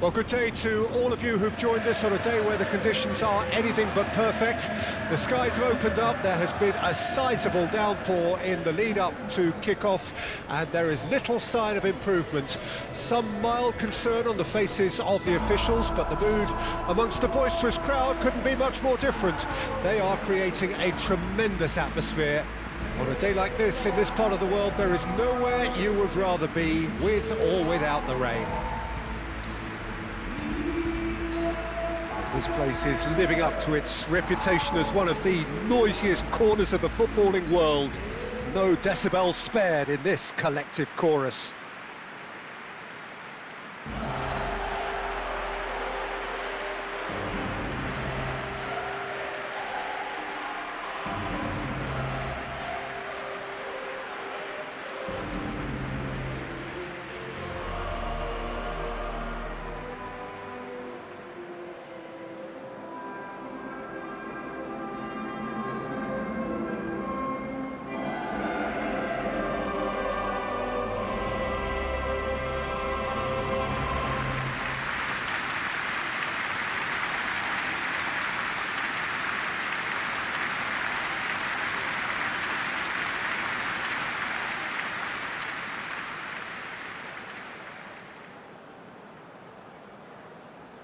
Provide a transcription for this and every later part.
Well, good day to all of you who've joined us on a day where the conditions are anything but perfect. The skies have opened up, there has been a sizable downpour in the lead-up to kick-off, and there is little sign of improvement. Some mild concern on the faces of the officials, but the mood amongst the boisterous crowd couldn't be much more different. They are creating a tremendous atmosphere. On a day like this, in this part of the world, there is nowhere you would rather be, with or without the rain. This place is living up to its reputation as one of the noisiest corners of the footballing world. No decibels spared in this collective chorus.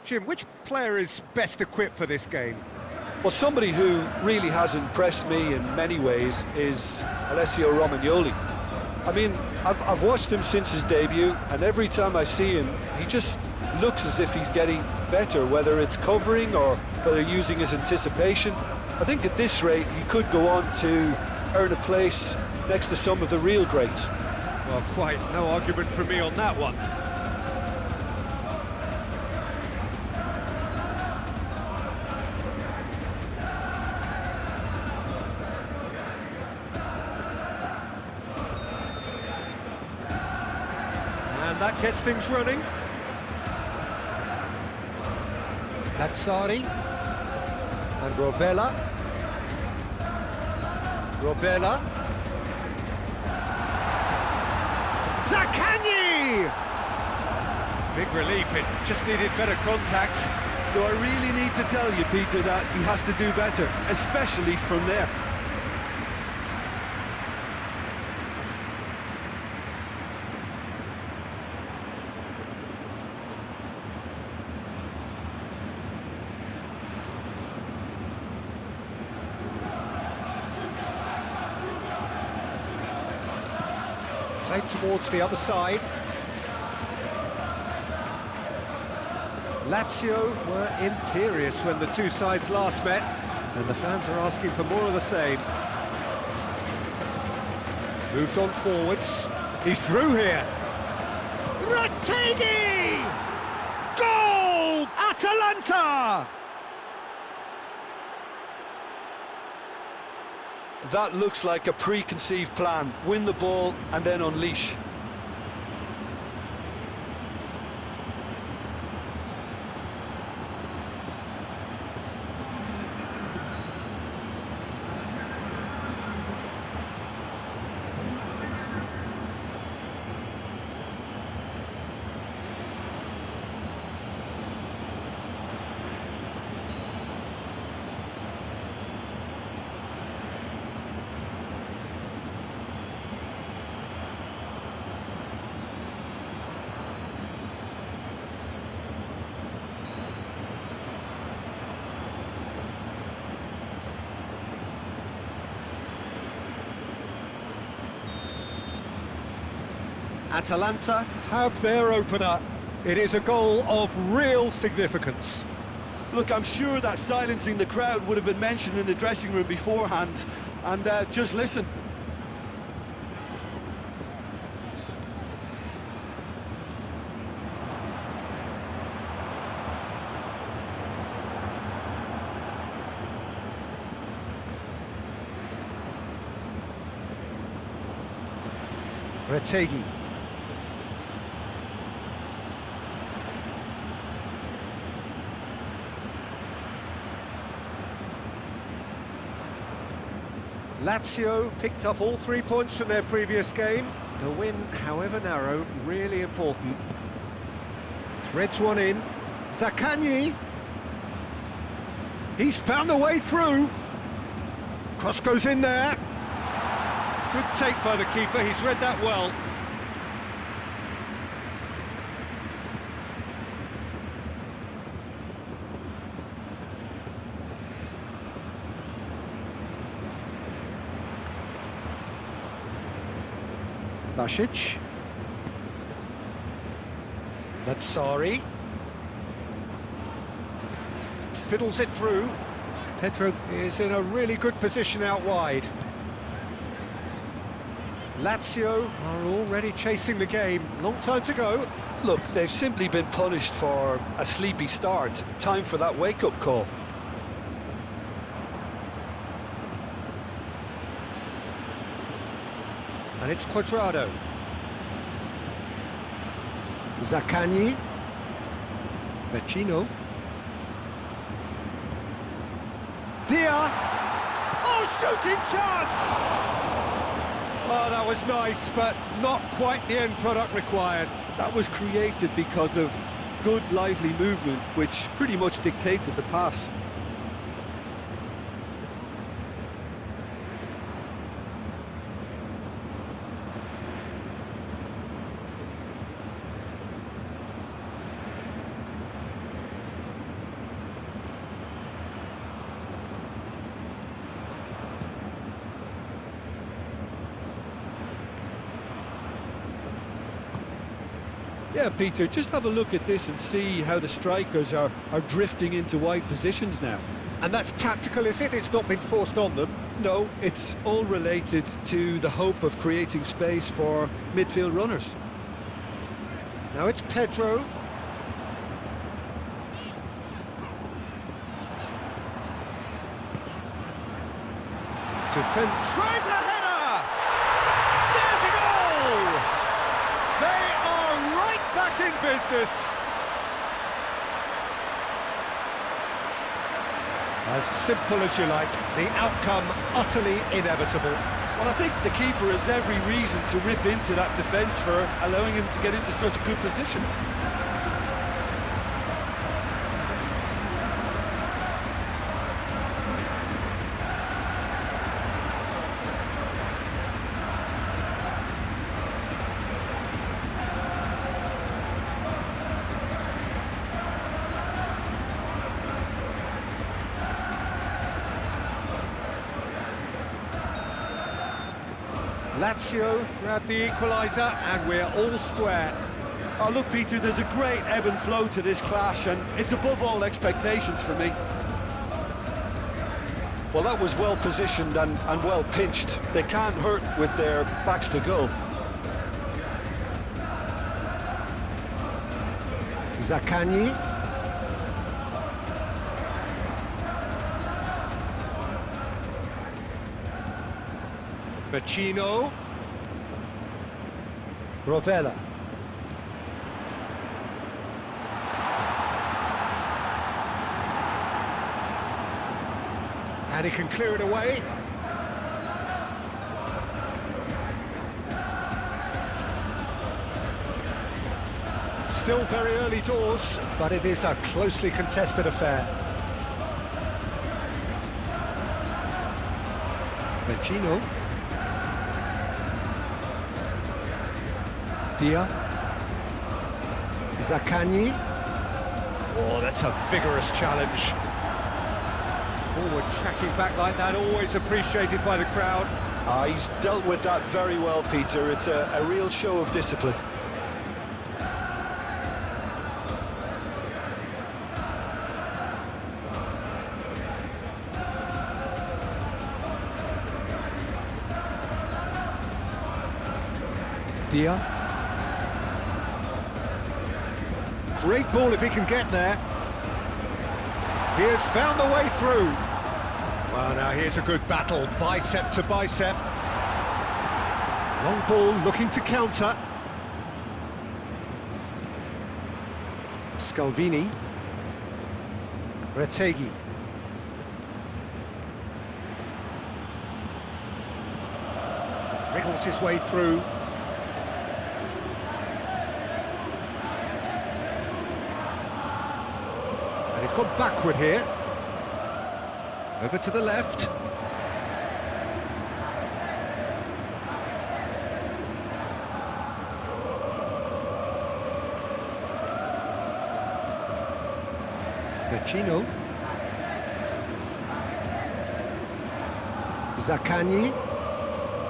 Jim, which player is best equipped for this game? Well, somebody who really has impressed me in many ways is Alessio Romagnoli. I mean, I've watched him since his debut, and every time I see him, he just looks as if he's getting better, whether it's covering or whether using his anticipation. I think at this rate, he could go on to earn a place next to some of the real greats. Well, quite no argument from me on that one. That gets things running. Lazzari and Rovella. Zaccagni! Big relief, it just needed better contact. Do I really need to tell you, Peter, that he has to do better, especially from there? Played towards the other side. Lazio were imperious when the two sides last met, and the fans are asking for more of the same. Moved on forwards. He's through here. R35! Goal! Atalanta! That looks like a preconceived plan. Win the ball and then unleash. Atalanta have their opener. It is a goal of real significance. Look, I'm sure that silencing the crowd would have been mentioned in the dressing room beforehand, and just listen. R35. Lazio picked up all 3 points from their previous game. The win, however narrow, really important. Threads one in. Zaccagni. He's found a way through. Cross goes in there. Good take by the keeper, he's read that well. Basic. Lazzari. Fiddles it through. Pedro is in a really good position out wide. Lazio are already chasing the game. Long time to go. Look, they've simply been punished for a sleepy start. Time for that wake-up call. And it's Cuadrado. Zaccagni. Vecino. Dia. Oh, shooting chance! Oh, that was nice, but not quite the end product required. That was created because of good, lively movement, which pretty much dictated the pass. Yeah, Peter, just have a look at this and see how the strikers are drifting into wide positions now. And that's tactical, is it? It's not been forced on them. No, it's all related to the hope of creating space for midfield runners. Now it's Pedro. Defend tries a header! There's a goal! They are right back in business. As simple as you like, the outcome utterly inevitable. Well, I think the keeper has every reason to rip into that defence for allowing him to get into such a good position. Lazio grab the equaliser and we're all square. Oh, look, Peter, there's a great ebb and flow to this clash, and it's above all expectations for me. Well, that was well positioned and well pinched. They can't hurt with their backs to goal. Zaccagni. Vecino. Rovella. And he can clear it away. Still very early doors, but it is a closely contested affair. Vecino. Dia. Zaccagni. Oh, that's a vigorous challenge. Forward tracking back like that, always appreciated by the crowd. He's dealt with that very well, Peter. It's a real show of discipline. Dia. Great ball if he can get there. He has found the way through. Well, now here's a good battle, bicep to bicep. Long ball looking to counter. Scalvini. Retegui. Wriggles his way through. He's gone backward here. Over to the left. Vecino. Zaccagni.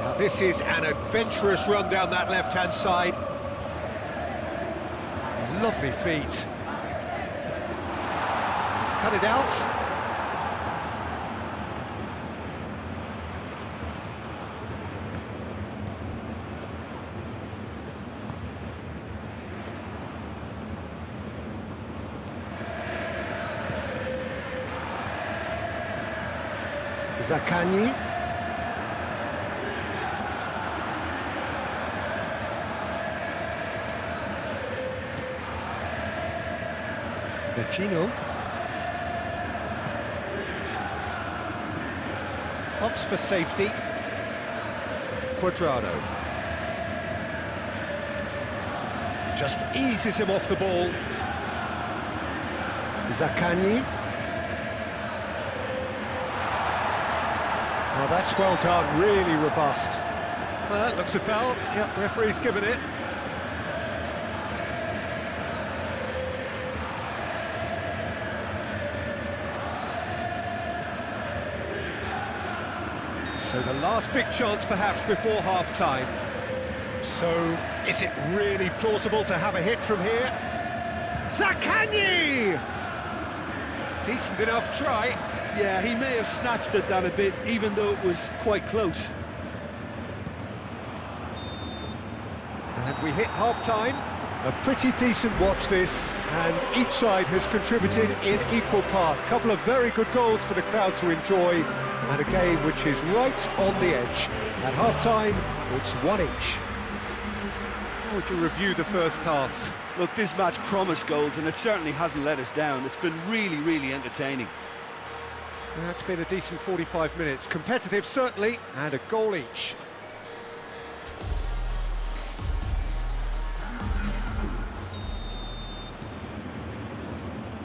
Now this is an adventurous run down that left-hand side. Lovely feet. He's cut it out. Zaccagni. Vecino. Opts for safety. Quadrado. Just eases him off the ball. Zaccagni. Oh, that's well done, really robust. Well, that looks a foul. Yep, referee's given it. So the last big chance perhaps before half-time. So, is it really plausible to have a hit from here? Zaccagni! Decent enough try. Yeah, he may have snatched it down a bit, even though it was quite close. And we hit half-time. A pretty decent watch this, and each side has contributed in equal part. A couple of very good goals for the crowd to enjoy, and a game which is right on the edge. At half-time, it's 1-1. How would you review the first half? Look, this match promised goals, and it certainly hasn't let us down. It's been really, really entertaining. That's been a decent 45 minutes. Competitive, certainly, and a goal each.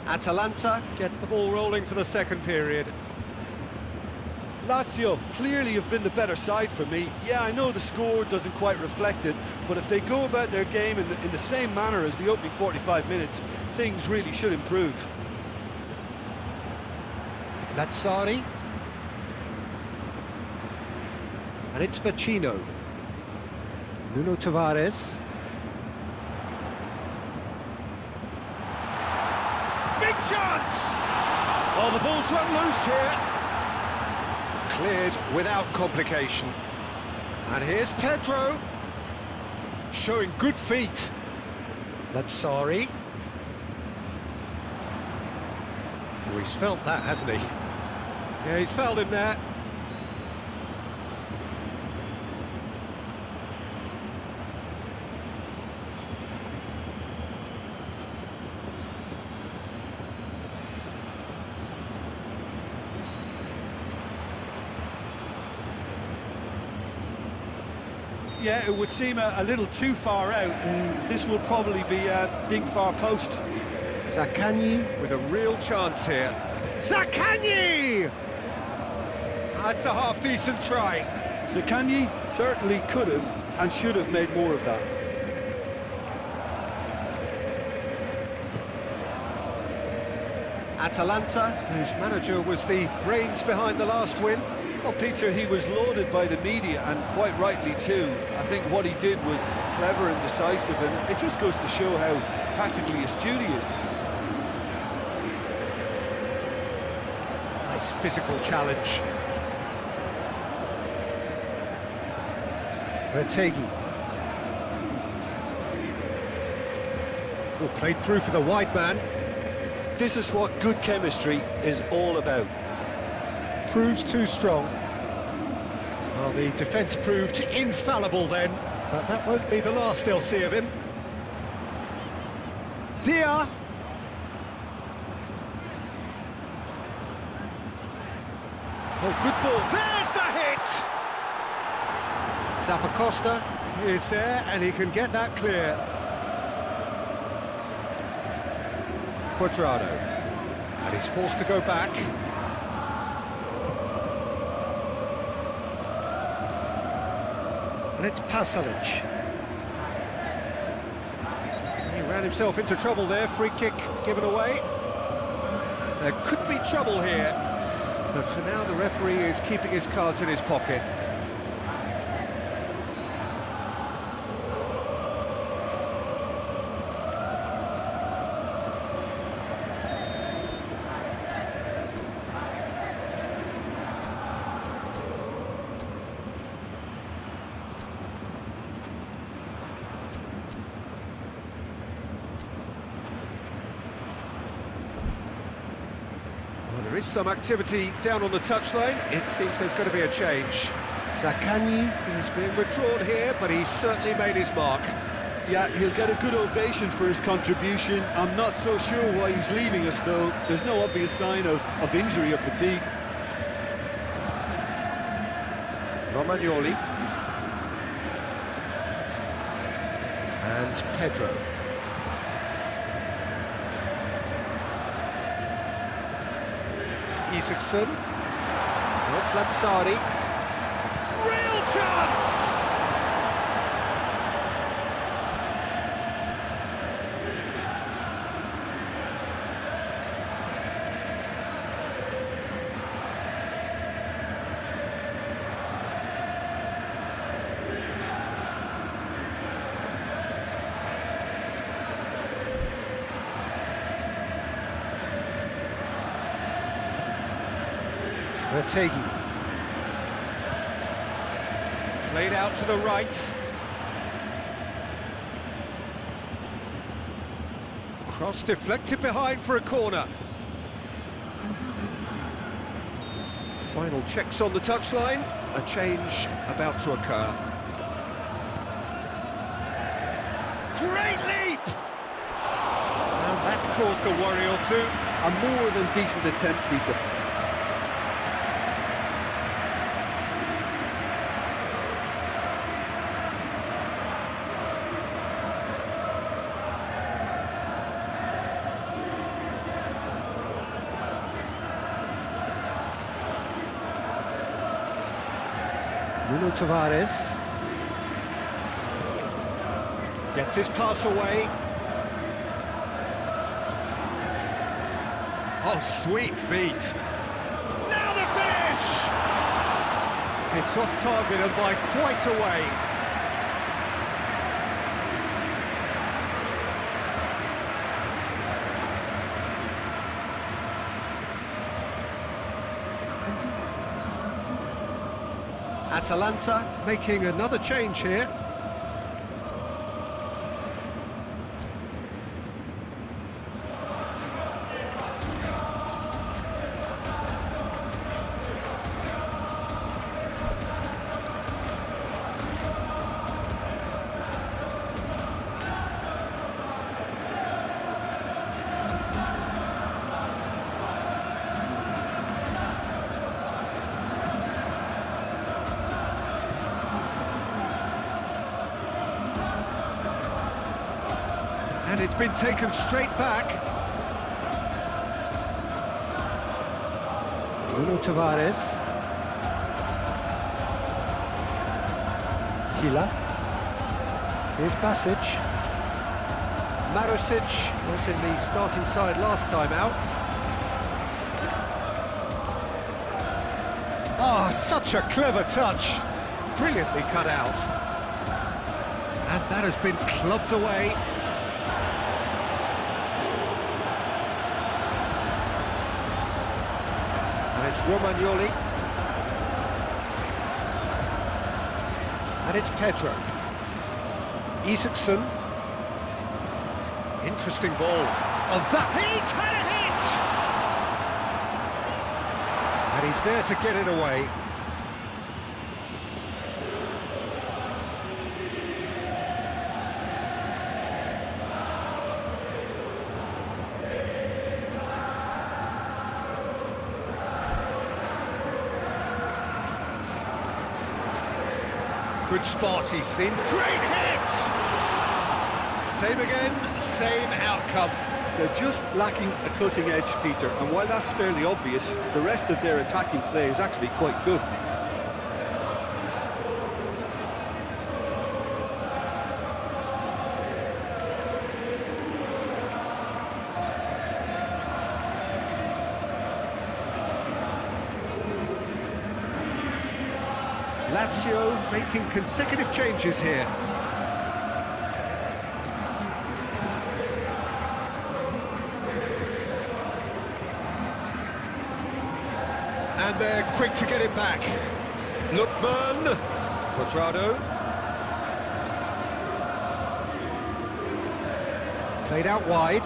Atalanta get the ball rolling for the second period. Lazio clearly have been the better side for me. Yeah, I know the score doesn't quite reflect it, but if they go about their game in the same manner as the opening 45 minutes, things really should improve. Lazzari. And it's Vecino. Nuno Tavares. Big chance! Oh, the ball's run loose here. Cleared without complication. And here's Pedro. Showing good feet. Lazzari. Oh, he's felt that, hasn't he? Yeah, he's felt him there. Yeah, it would seem a little too far out. This will probably be a big far post. Zaccagni with a real chance here. Zaccagni! That's a half-decent try. Zaccagni certainly could have and should have made more of that. Atalanta, whose manager was the brains behind the last win. Well, Peter, he was lauded by the media, and quite rightly too. I think what he did was clever and decisive, and it just goes to show how tactically astute he is. Nice physical challenge. R35. Oh, played through for the wide man. This is what good chemistry is all about. Proves too strong. Well, the defence proved infallible then, but that won't be the last they'll see of him. Dia. Oh, good ball. There's the hit! Zappacosta is there, and he can get that clear. Quadrado. And he's forced to go back. And it's Pasalic. He ran himself into trouble there, free kick given away. There could be trouble here, but for now the referee is keeping his cards in his pocket. There is some activity down on the touchline. It seems there's going to be a change. Zaccagni is being withdrawn here, but he's certainly made his mark. Yeah, he'll get a good ovation for his contribution. I'm not so sure why he's leaving us, though. There's no obvious sign of injury or fatigue. Romagnoli. And Pedro. Isaacson. Now it's Lazzari. Real chance! Retegui. Played out to the right. Cross deflected behind for a corner. Final checks on the touchline. A change about to occur. Great leap! And that's caused a worry or two. A more than decent attempt, Peter. Nuno Tavares gets his pass away. Oh, sweet feet. Now the finish! It's off target and by quite a way. Atalanta making another change here. And it's been taken straight back. Nuno Tavares. Hila. Here's Basic. Marusic was in the starting side last time out. Oh, such a clever touch. Brilliantly cut out. And that has been clubbed away. And it's Romagnoli. And it's Pedro. Isaacson. Interesting ball. Oh, that he's had a hit! And he's there to get it away. Good spot he's seen. Great hit! Same again, same outcome. They're just lacking a cutting edge, Peter, and while that's fairly obvious, the rest of their attacking play is actually quite good. Lazio making consecutive changes here. And they're quick to get it back. Lookman, Quadrado. Played out wide.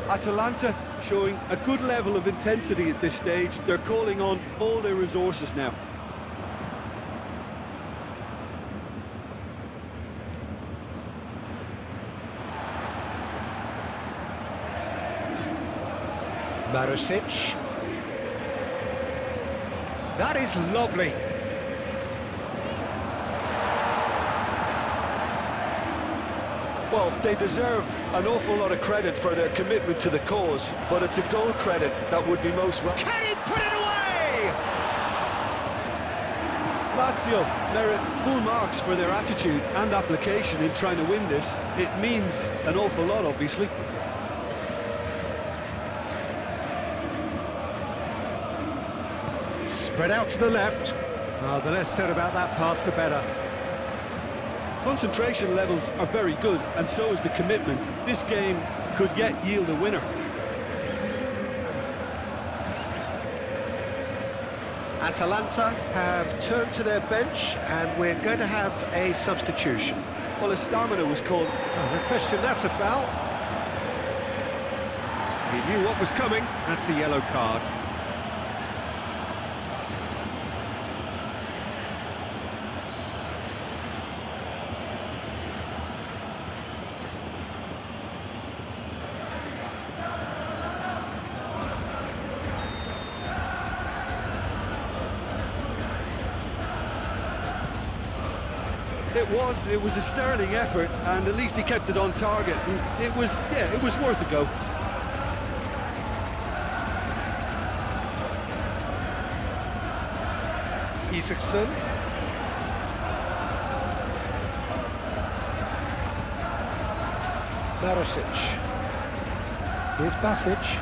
Atalanta showing a good level of intensity at this stage. They're calling on all their resources now. Marusic. That is lovely. Well, they deserve an awful lot of credit for their commitment to the cause, but it's a goal credit that would be most welcome. Can he put it away? Lazio merit full marks for their attitude and application in trying to win this. It means an awful lot, obviously. Spread out to the left. The less said about that pass, the better. Concentration levels are very good, and so is the commitment. This game could yet yield a winner. Atalanta have turned to their bench, and we're going to have a substitution. Well, a stamina was called. No question, that's a foul. He knew what was coming. That's a yellow card. It was a sterling effort, and at least he kept it on target. And it was worth a go. Isaacson. Marusic. Here's Basic.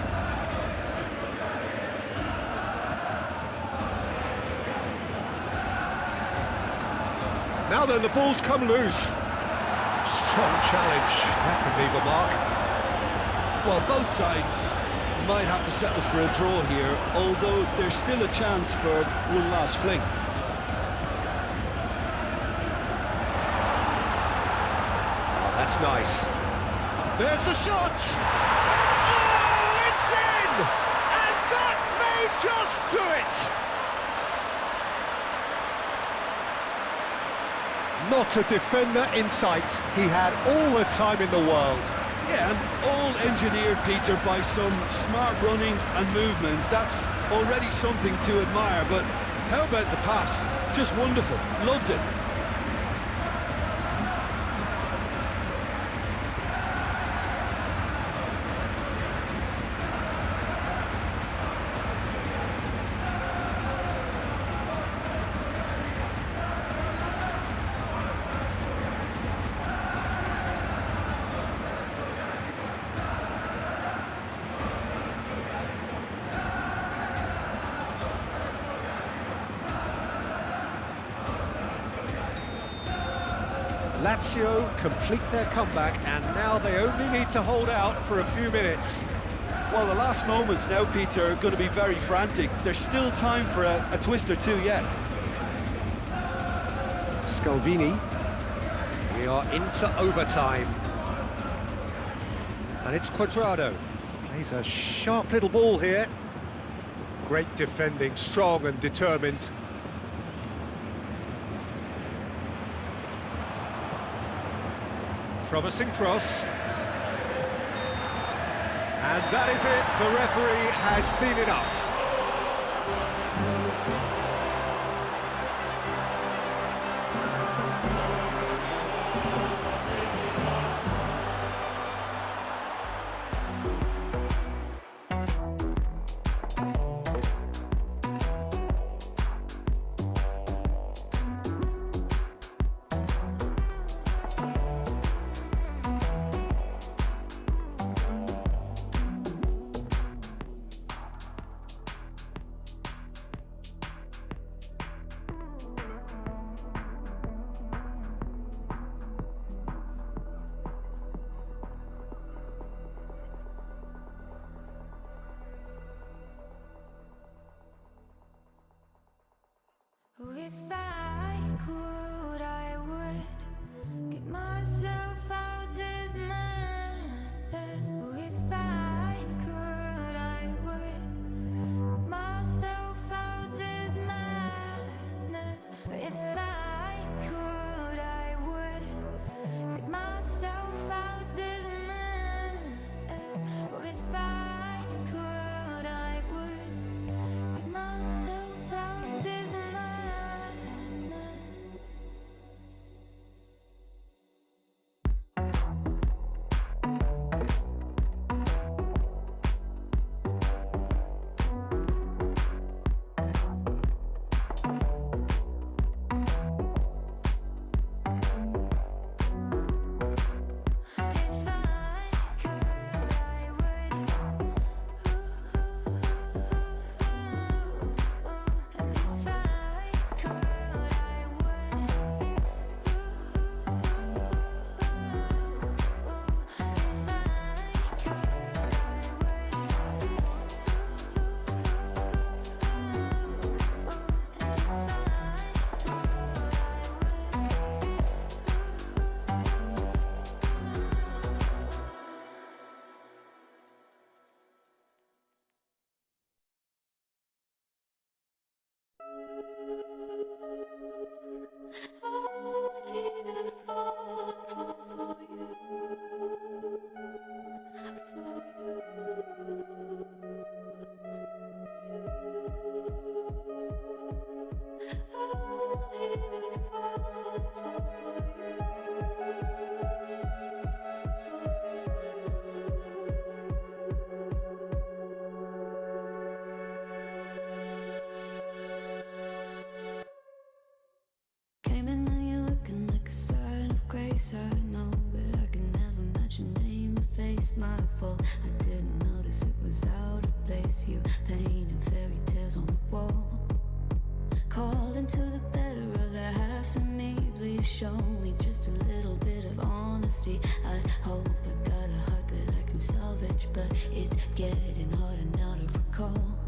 Now then, the ball's come loose. Strong challenge. That could leave a mark. Well, both sides might have to settle for a draw here, although there's still a chance for one last fling. Oh, that's nice. There's the shot! Oh, it's in! And that may just do it! Not a defender in sight. He had all the time in the world. Yeah, and all engineered, Peter, by some smart running and movement. That's already something to admire, but how about the pass? Just wonderful. Loved it. Lazio complete their comeback, and now they only need to hold out for a few minutes. Well, the last moments now, Peter, are going to be very frantic. There's still time for a twist or two yet. Scalvini. We are into overtime. And it's Quadrado. Plays a sharp little ball here. Great defending, strong and determined. Promising cross. And that is it. The referee has seen enough. it's my fault. I didn't notice it was out of place. You painting fairy tales on the wall, calling to the better of the halves of me. Please show me just a little bit of honesty. I'd hope I got a heart that I can salvage, but it's getting harder now to recall.